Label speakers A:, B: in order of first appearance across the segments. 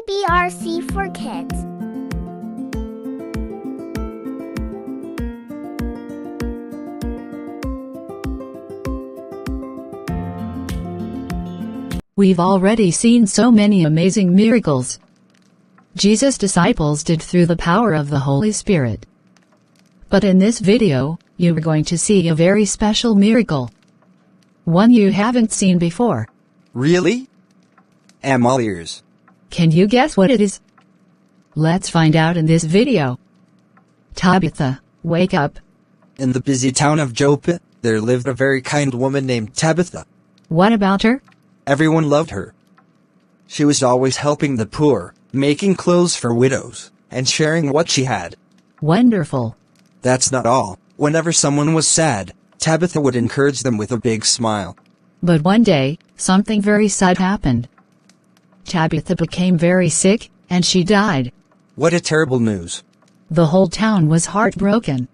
A: TBRC for kids.
B: We've already seen so many amazing miracles Jesus' disciples did through the power of the Holy Spirit. But in this video, you are going to see a very special miracle. One you haven't seen before.
C: Really? I'm all ears.
B: Can you guess what it is? Let's find out in this video. Tabitha, wake up.
C: In the busy town of Joppa, there lived a very kind woman named Tabitha.
B: What about her?
C: Everyone loved her. She was always helping the poor, making clothes for widows, and sharing what she had.
B: Wonderful.
C: That's not all. Whenever someone was sad, Tabitha would encourage them with a big smile.
B: But one day, something very sad happened. Tabitha became very sick, and she died.
C: What a terrible news.
B: The whole town was heartbroken.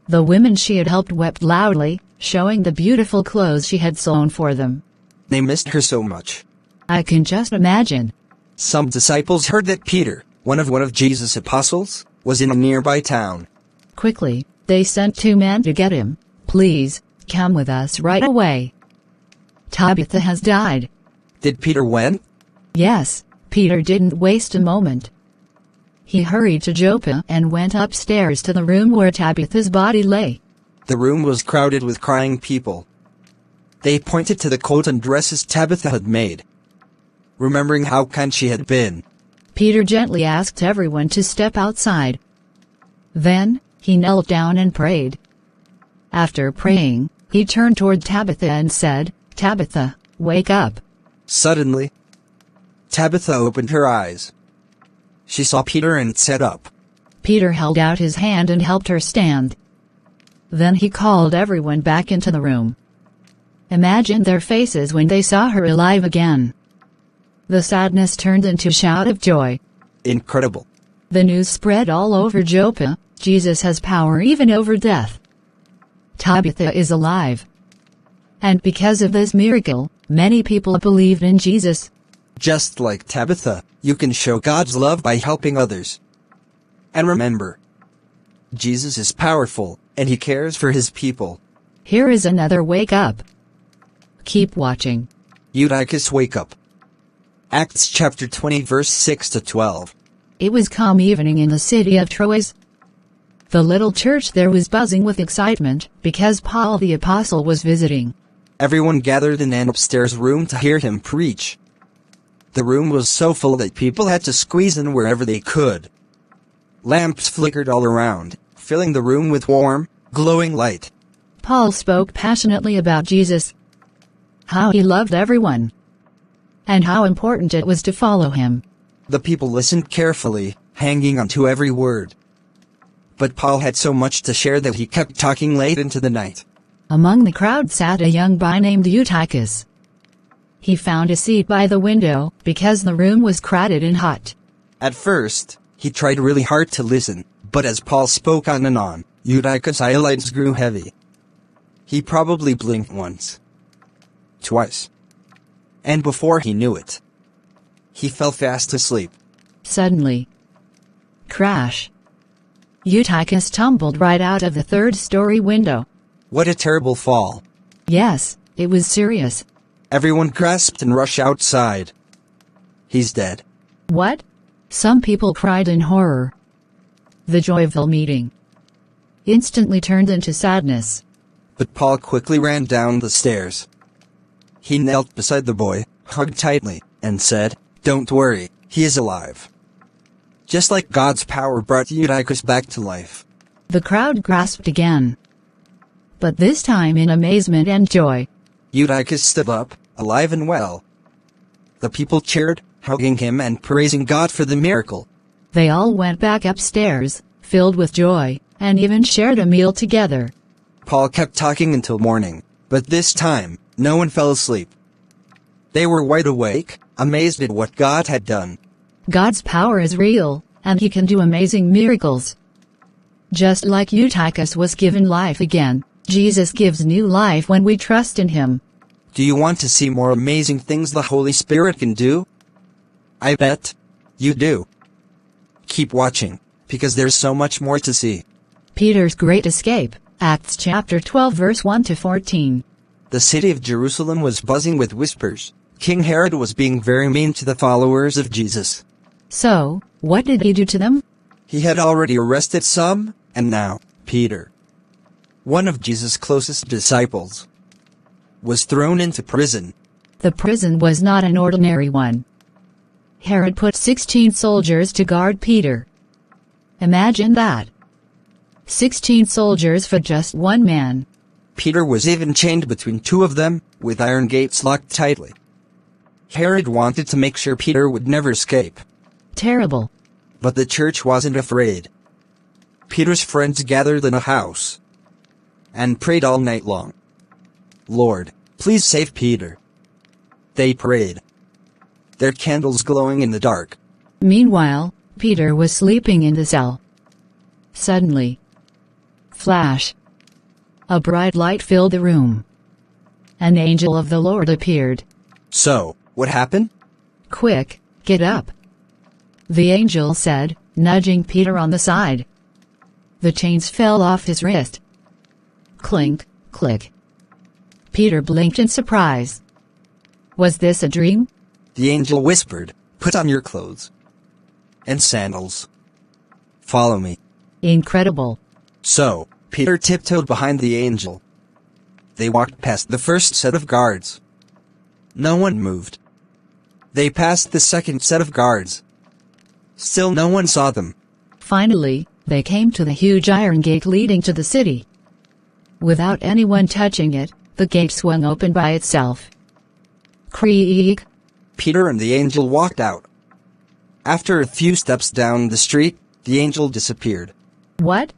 B: The women she had helped wept loudly, showing the beautiful clothes she had sewn for them.
C: They missed her so much.
B: I can just imagine.
C: Some disciples heard that Peter, one of Jesus' apostles, was in a nearby town.
B: Quickly, they sent 2 men to get him. Please, come with us right away. Tabitha has died.
C: Did Peter went?
B: Yes, Peter didn't waste a moment. He hurried to Joppa and went upstairs to the room where Tabitha's body lay.
C: The room was crowded with crying people. They pointed to the coat and dresses Tabitha had made. Remembering how kind she had been,
B: Peter gently asked everyone to step outside. Then, he knelt down and prayed. After praying, he turned toward Tabitha and said, "Tabitha, wake up."
C: Suddenly, Tabitha opened her eyes. She saw Peter and sat up.
B: Peter held out his hand and helped her stand. Then he called everyone back into the room. Imagine their faces when they saw her alive again. The sadness turned into a shout of joy.
C: Incredible.
B: The news spread all over Joppa. Jesus has power even over death. Tabitha is alive. And because of this miracle, many people believed in Jesus.
C: Just like Tabitha, you can show God's love by helping others. And remember, Jesus is powerful, and he cares for his people.
B: Here is another wake up. Keep watching.
C: Eutychus, wake up. Acts chapter 20 verse 6 to 12.
B: It was calm evening in the city of Troas. The little church there was buzzing with excitement, because Paul the apostle was visiting.
C: Everyone gathered in an upstairs room to hear him preach. The room was so full that people had to squeeze in wherever they could. Lamps flickered all around, filling the room with warm, glowing light.
B: Paul spoke passionately about Jesus. How he loved everyone. And how important it was to follow him.
C: The people listened carefully, hanging on to every word. But Paul had so much to share that he kept talking late into the night.
B: Among the crowd sat a young boy named Eutychus. He found a seat by the window, because the room was crowded and hot.
C: At first, he tried really hard to listen, but as Paul spoke on and on, Eutychus' eyelids grew heavy. He probably blinked once. Twice. And before he knew it, he fell fast asleep.
B: Suddenly, crash. Eutychus tumbled right out of the 3rd-story window.
C: What a terrible fall.
B: Yes, it was serious.
C: Everyone grasped and rushed outside. He's dead.
B: What? Some people cried in horror. The joyful meeting instantly turned into sadness.
C: But Paul quickly ran down the stairs. He knelt beside the boy, hugged tightly, and said, "Don't worry, he is alive." Just like God's power brought Eutychus back to life.
B: The crowd grasped again. But this time in amazement and joy.
C: Eutychus stood up, alive and well. The people cheered, hugging him and praising God for the miracle.
B: They all went back upstairs, filled with joy, and even shared a meal together.
C: Paul kept talking until morning, but this time, no one fell asleep. They were wide awake, amazed at what God had done.
B: God's power is real, and he can do amazing miracles. Just like Eutychus was given life again, Jesus gives new life when we trust in him.
C: Do you want to see more amazing things the Holy Spirit can do? I bet. You do. Keep watching, because there's so much more to see.
B: Peter's Great Escape, Acts chapter 12 verse 1 to 14.
C: The city of Jerusalem was buzzing with whispers. King Herod was being very mean to the followers of Jesus.
B: So, what did he do to them?
C: He had already arrested some, and now, Peter, one of Jesus' closest disciples, was thrown into prison.
B: The prison was not an ordinary one. Herod put 16 soldiers to guard Peter. Imagine that. 16 soldiers for just one man.
C: Peter was even chained between two of them, with iron gates locked tightly. Herod wanted to make sure Peter would never escape.
B: Terrible.
C: But the church wasn't afraid. Peter's friends gathered in a house and prayed all night long. Lord, please save Peter. They prayed, their candles glowing in the dark.
B: Meanwhile, Peter was sleeping in the cell. Suddenly, flash! A bright light filled the room. An angel of the Lord appeared.
C: So, what happened?
B: Quick, get up! The angel said, nudging Peter on the side. The chains fell off his wrist. Clink, click. Peter blinked in surprise. Was this a dream?
C: The angel whispered, "Put on your clothes and sandals. Follow me."
B: Incredible.
C: So, Peter tiptoed behind the angel. They walked past the first set of guards. No one moved. They passed the second set of guards. Still no one saw them.
B: Finally, they came to the huge iron gate leading to the city. Without anyone touching it, the gate swung open by itself. Creak!
C: Peter and the angel walked out. After a few steps down the street, the angel disappeared.
B: What?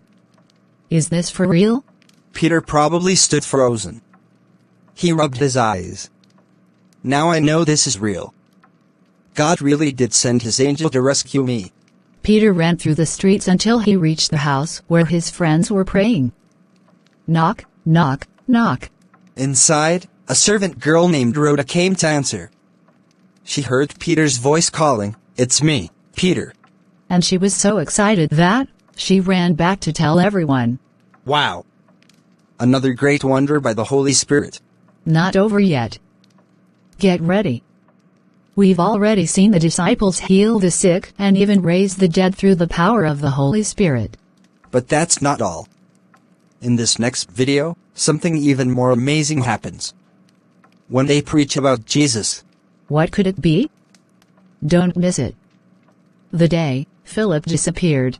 B: Is this for real?
C: Peter probably stood frozen. He rubbed his eyes. Now I know this is real. God really did send his angel to rescue me.
B: Peter ran through the streets until he reached the house where his friends were praying. Knock, knock, knock.
C: Inside, a servant girl named Rhoda came to answer. She heard Peter's voice calling, "It's me, Peter."
B: And she was so excited that she ran back to tell everyone.
C: Wow! Another great wonder by the Holy Spirit.
B: Not over yet. Get ready. We've already seen the disciples heal the sick and even raise the dead through the power of the Holy Spirit.
C: But that's not all. In this next video, something even more amazing happens. When they preach about Jesus.
B: What could it be? Don't miss it. The day Philip disappeared.